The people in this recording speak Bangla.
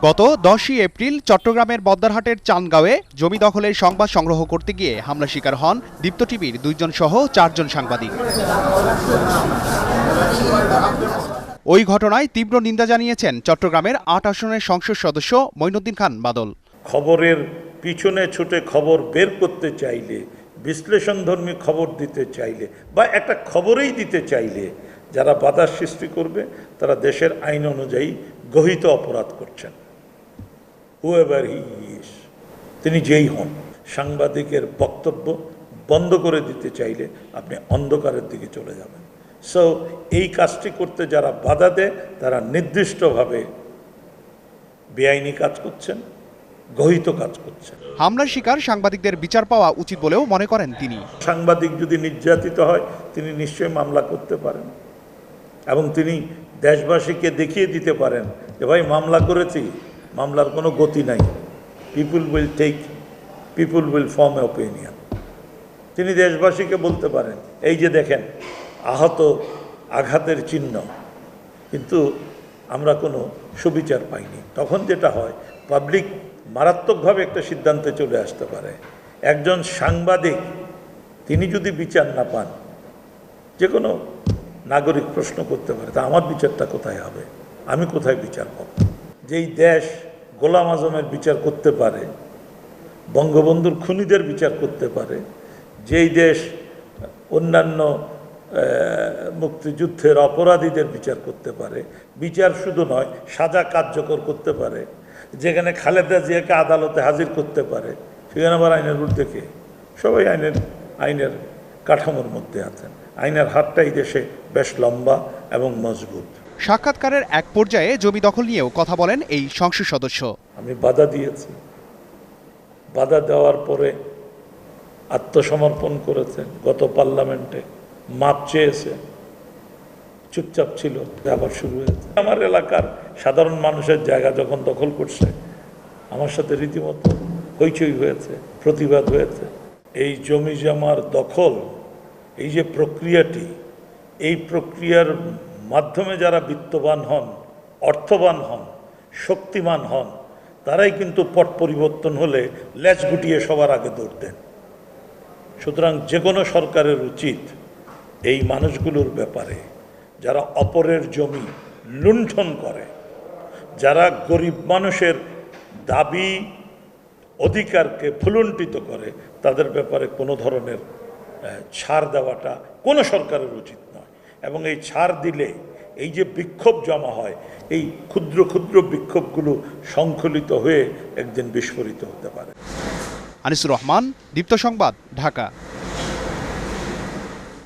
গত 10ই এপ্রিল চট্টগ্রামের বদ্দারহাটের চান্দগাঁওয়ে জমি দখলের সংবাদ সংগ্রহ করতে গিয়ে হামলা শিকার হন দীপ্ত টিভির 2 জন সহ 4 জন সাংবাদিক। ওই ঘটনায় তীব্র নিন্দা জানিয়েছেন চট্টগ্রামের 8 আসনের সংসদ সদস্য মঈনুদ্দিন খান বাদল। খবরের পিছনে ছুটে খবর বের করতে চাইলে, বিশ্লেষণধর্মী খবর দিতে চাইলে বা একটা খবরেই দিতে চাইলে যারা বাধার সৃষ্টি করবে তারা দেশের আইন অনুযায়ী গহিত অপরাধ করছেন। হুএভার হি ইজ, তিনি যেই হন, সাংবাদিকের বক্তব্য বন্ধ করে দিতে চাইলে আপনি অন্ধকারের দিকে চলে যাবেন। সো এই কাজটি করতে যারা বাধা দেয় তারা নির্দিষ্টভাবে বেআইনি কাজ করছেন, গহিত কাজ করছেন। হামলার শিকার সাংবাদিকদের বিচার পাওয়া উচিত বলেও মনে করেন তিনি। সাংবাদিক যদি নির্যাতিত হয় তিনি নিশ্চয়ই মামলা করতে পারেন এবং তিনি দেশবাসীকে দেখিয়ে দিতে পারেন যে ভাই মামলা করেছি, মামলার কোনো গতি নাই, পিপুল উইল ফর্ম এ ওপিনিয়ন। তিনি দেশবাসীকে বলতে পারেন এই যে দেখেন আহত, আঘাতের চিহ্ন, কিন্তু আমরা কোনো সুবিচার পাইনি। তখন যেটা হয়, পাবলিক মারাত্মকভাবে একটা সিদ্ধান্তে চলে আসতে পারে। একজন সাংবাদিক তিনি যদি বিচার না পান, যে কোনো নাগরিক প্রশ্ন করতে পারে তা আমার বিচারটা কোথায় হবে, আমি কোথায় বিচার পাব? যেই দেশ গোলাম আজমের বিচার করতে পারে, বঙ্গবন্ধুর খুনিদের বিচার করতে পারে, যেই দেশ অন্যান্য মুক্তিযুদ্ধের অপরাধীদের বিচার করতে পারে, বিচার শুধু নয় সাজা কার্যকর করতে পারে, যেখানে খালেদা জিয়াকে আদালতে হাজির করতে পারে, সেখানে আবার আইনের ঊর্ধ্বে কে? সবাই আইনের কাঠামোর মধ্যে আছেন। আইনের হাতটা এই দেশে বেশ লম্বা এবং মজবুত। সাক্ষাৎকারের এক পর্যায়ে জমি দখল নিয়েও কথা বলেন এই সংসদ সদস্য। আমি বাধা দিয়েছি, বাধা দেওয়ার পরে আত্মসমর্পণ করেছেন, গত পার্লামেন্টে মাপ চেয়েছে, চুপচাপ ছিল, আবার শুরু হয়েছে। আমার এলাকার সাধারণ মানুষের জায়গা যখন দখল করছে, আমার সাথে রীতিমতো হইচই হয়েছে, প্রতিবাদ হয়েছে। এই জমি জমার দখল, এই যে প্রক্রিয়াটি, এই প্রক্রিয়ার মাধ্যমে যারা বিত্তবান হন, অর্থবান হন, শক্তিমান হন, তারাই কিন্তু পট পরিবর্তন হলে লেজ গুটিয়ে সবার আগে দৌড় দেন। সুতরাং যে কোনো সরকারের উচিত এই মানুষগুলোর ব্যাপারে, যারা অপরের জমি লুণ্ঠন করে, যারা গরিব মানুষের দাবি অধিকারকে ভুলুণ্ঠিত করে, তাদের ব্যাপারে কোনো ধরনের ছাড় দেওয়াটা কোনো সরকারের উচিত নয়। এবং এই ছাড় দিলে এই যে বিক্ষোভ জমা হয়, এই ক্ষুদ্র ক্ষুদ্র বিক্ষোভগুলো সংকলিত হয়ে একদিন বিস্ফোরিত হতে পারে। আনিসুর রহমান, দীপ্ত সংবাদ, ঢাকা।